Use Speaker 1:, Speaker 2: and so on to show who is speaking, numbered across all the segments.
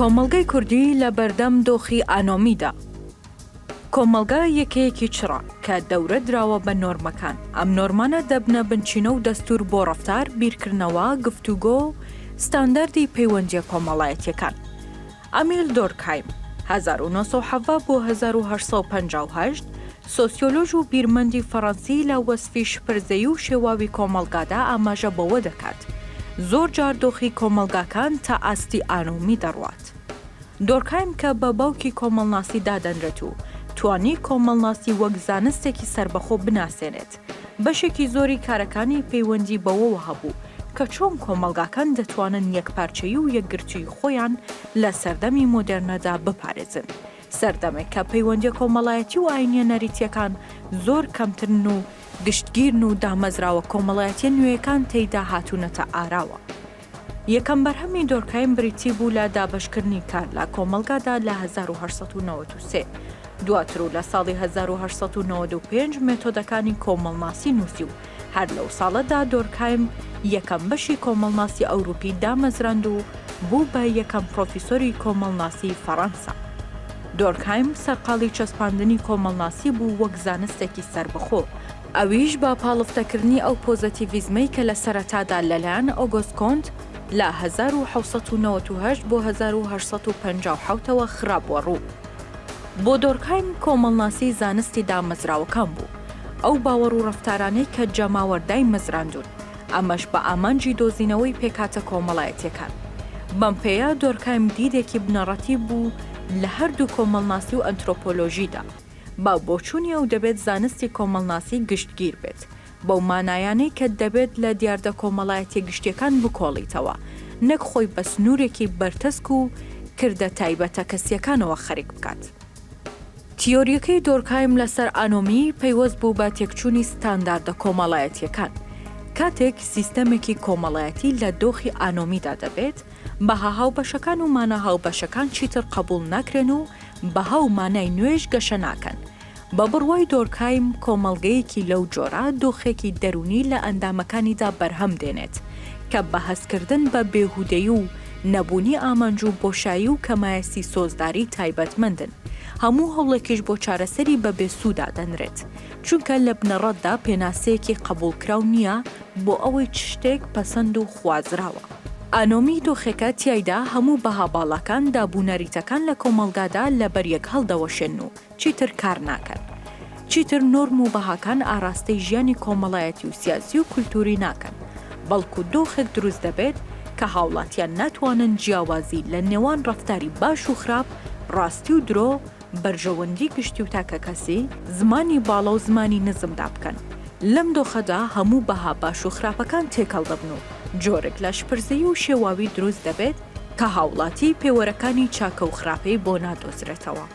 Speaker 1: کۆمەڵگەی کوردی لە بەردەم دۆخی ئانۆمیدا. کۆمەڵگە یەکەیەکی چڕە کە دەورە دراوە بە نۆرمەکان. ئەم نۆرمانە دەبنە بنچینە و دەستور بۆ ڕەفتار، بیرکردنەوە، گفتوگۆ و ستاندەردی پەیوەندیە کۆمەڵایەتیەکان. ئەمیل دۆرکهایم 1970 بۆ 1858 سۆسیۆلۆژ و بیرمەندی فەڕەنسی لە وەسفی شپرزەیی و شێواوی کۆمەڵگادا ئاماژە بەوە دەکات زۆر جار دۆخی کۆمەڵگاکان تا ئاستی ئانۆمی دەڕوات. دۆرکهایم کە بە باوکی کۆمەڵناسی دادەنرێت و توانی کۆمەڵناسی وەک زانستێکی سربەخۆ بناسێنێت، بەشێکی زۆری کارەکانی پەیوەندی بەوەوە هەبوو کە چۆن کۆمەڵگاکان دەتوانن یەکپارچەیی و یەکگرتووی خۆیان لە سەردەمی مۆدێرنەدا بپارێزن. سەردەمێک کە پەیوەندی کۆمەڵایەتی و ئاینیە نەریتیەکان زۆر کەمترن و گشتگیرن و دامەزراوە کۆمەڵایەتیە نوێیەکان تێیدا هاتوونەتە ئاراوە. یەکەم بەرهەمی دۆرکهایم بریتی بوو لە دابەشکردنی کار لە کۆمەڵگادا لە 1893. دواتر و لە ساڵی 1895 مێتۆدەکانی کۆمەڵناسی نووسی و هەر لەو ساڵەدا دۆرکهایم یەکەم بەشی کۆمەڵناسی ئەوروپی دامەزراند و بوو بە یەکەم پرۆفیسۆری کۆمەڵناسی فەڕەنسا. دۆرکهایم سەرقاڵی چەسپاندنی کۆمەڵناسی بوو وەک زانستێکی سربەخۆ، ئەویش بە پاڵفتەکردنی ئەو پۆزەتیڤیزمەی کە لە سەرەتادا لەلایەن ئۆگۆست کۆنت لە 1898 بۆ 1857ەوە خراپوە ڕوو. بۆ دۆرکهایم کۆمەڵناسی زانستی دامەزراوەکان بوو، ئەو باوەڕ و ڕەفتارانەی کە جەماوەردای مەزراندون، ئەمەش بە ئامانجی دۆزینەوەی پێکاتە کۆمەڵایەتیەکان. بەم پێیە دۆرکهایم دیدێکی بنەڕەتی بوو لە هەردوو کۆمەڵناسی و ئەنترۆپۆلۆژیدا. با بۆچوونی ئەو دەبێت زانستی کۆمەڵناسی گشتگیر بێت، بەو مانایانەی کە دەبێت لە دیاردە کۆمەڵایەتی گشتیەکان بکۆڵیتەوە، نەک خۆی بە سنوورێکی بەرتەسک و کردە تایبەتە کەسیەکانەوە خەریک بکات. تیۆریەکەی دۆرکهایم لەسەر ئانۆمی پەیوەست بوو بە تێکچوونی ستانداردە کۆمەڵایەتیەکان. کاتێک سیستەمێکی کۆمەڵایەتی لە دۆخی ئانۆمیدا دەبێت، بەها هاوبەشەکان و مانە هاوبەشەکان چیتر قبول ناکرێن و بەها و مانای نوێژ گەشە ناکەن. بە بڕوای دۆرکهایم کۆمەڵگەیەکی لەو جۆرە دۆخێکی دەرونی لە ئەندامەکانیدا بەرهەم دێنێت کە بەهەزکردن بە بێهودەیی و نەبوونی ئامانج و بۆشایی و کەمایەسی سۆزداری تایبەتمەندن. هەموو هەوڵێکیش بۆ چارەسەری بە بێسوودا دەنرێت، چونکە لە بنەڕەتدا پێناسەیەکی قبولکراو نییە بۆ ئەوەی شتێک پەسەند و خوازراوە. ئانۆمی دۆخێکە تیایدا هەموو بەها باڵەکان دابوونەریتەکان لە کۆمەڵگادا لە بەریەک هەڵدەوەشێن و چیتر کار ناکەن. چیتر نۆرم و بەهاکان ئاراستەی ژیانی کۆمەڵایەتی و سیاسی و کولتوری ناکەن، بەڵکو دۆخێک دروست دەبێت کە هاوڵاتیان ناتوانن جیاوازی لە نێوان ڕەفتاری باش و خراپ، ڕاستی و درۆ، بەرژەوەندی گشتی و تاکە کەسی، زمانی باڵە و زمانی نزمدا بکەن. لەم دۆخەدا هەموو بەها باش و خراپەکان تێکەڵ دەبن و جۆرێک لە شپرزەیی و شێواوی دروست دەبێت کە هاوڵاتی پێوەرەکانی چاکە و خراپەی بۆ نادۆزرێتەوە.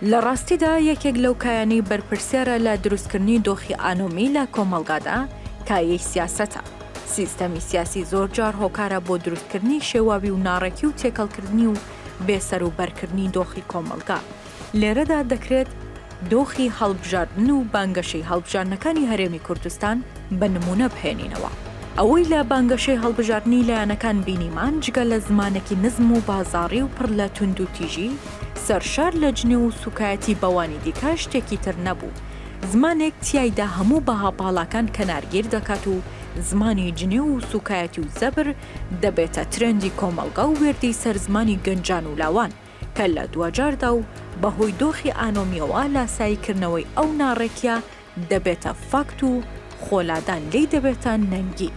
Speaker 1: لە ڕاستیدا یەکێک لەو کایانی بەرپرسیارە لە دروستکردنی دۆخی ئانۆمی لە کۆمەڵگادا کایەی سیاسەتە. سیستەمی سیاسی زۆر جار هۆکارە بۆ دروستکردنی شێواوی و ناڕێکی و تێکەڵکردنی و بێسەر و بەرکردنی دۆخی کۆمەڵگا. لێرەدا دەکرێت دۆخی هەڵبژاردن و بانگەشەی هەڵبژاردنەکانی هەرێمی کوردستان بە نمونە بهێنینەوە. ئەوەی لە بانگەشەی هەڵبژاردنی لایەنەکان بینیمان جگە لە زمانێکی نزم و بازاڕی و پڕ لە توند و تیژی، سەرشار لە جنێ و سوکایەتی بەوانی دیکە شتێکی تر نەبوو. زمانێک تیایدا هەموو بەها باڵاکان کەنارگیر دەکات و زمانی جنێ و سوکایەتی و زەبر دەبێتە ترێندی کۆمەڵگا و وێردی سەرزمانی گەنجان و لاوان کە لە دووەجاردا و بەهۆی دۆخی ئانۆمیەوە لاساییکردنەوەی ئەو ناڕێکیە دەبێتە فاکت و خۆلادان لی دەبێتە نەنگی.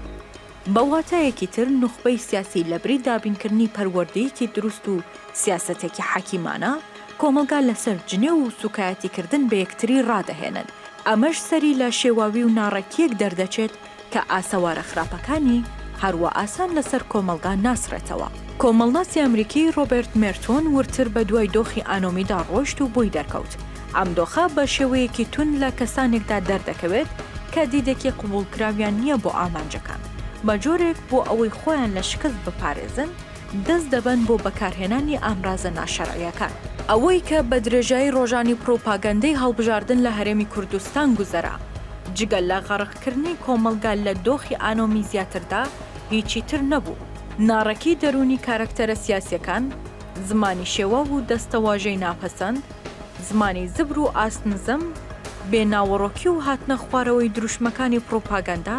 Speaker 1: بەواتایەکی تر نوخبەی سیاسی لەبری دابینکردنی پەروەردەیەکی دروست و سیاسەتێکی حەکیمانە کۆمەڵگا لەسەر جنێ و سوکایەتیکردن بە یەکتری ڕادەهێنن. ئەمەش سەری لە شێواوی و ناڕێکیەک دەردەچێت کە ئاسەوارە خراپەکانی هەروە ئاسان لەسەر کۆمەڵگا ناسرێتەوە. کۆمەڵناسی ئەمریکی ڕۆبێرت مێرتۆن ورتر بە دوای دۆخی ئانۆمیدا ڕۆیشت و بۆی دەرکەوت. ئەم دۆخە بە شێوەیەکی تون لە کەسانێکدا دەردەکەوێت کە دیدێکی قبولکراویان نییە بۆ ئامانجەکان. بە جۆرێک بۆ ئەوەی خۆیان لە شکست بپارێزن، دەست دەبەن بۆ بەکارهێنانی ئامرازە ناشەرعیەکان. ئەوەی کە بە درێژایی ڕۆژانی پرۆپاگەندەی هەڵبژاردن لە هەرێمی کوردستان گوزەرا، جگەل لە غەرقکردنی کۆمەڵگا لە دۆخی ئانۆمی زیاتردا هیچی تر نەبوو. ناڕەکی دەرونی کارکتەرە سیاسیەکان، زمانی شێوە و دەستەواژەی ناپەسەند، زمانی زبر و ئاسنزم، بێناوەڕۆکی و هاتنە خوارەوەی دروشمەکانی پرۆپاگەندا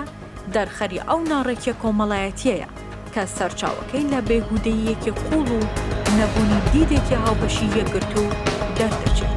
Speaker 1: دەرخەری ئەو ناڕێکیە کۆمەڵایەتیەیە کە سەرچاوەکەی لە بێهودەییەکی قوڵ و نەبوونی دیدێکی هاوبەشی یەکگرتو دەردەچێت.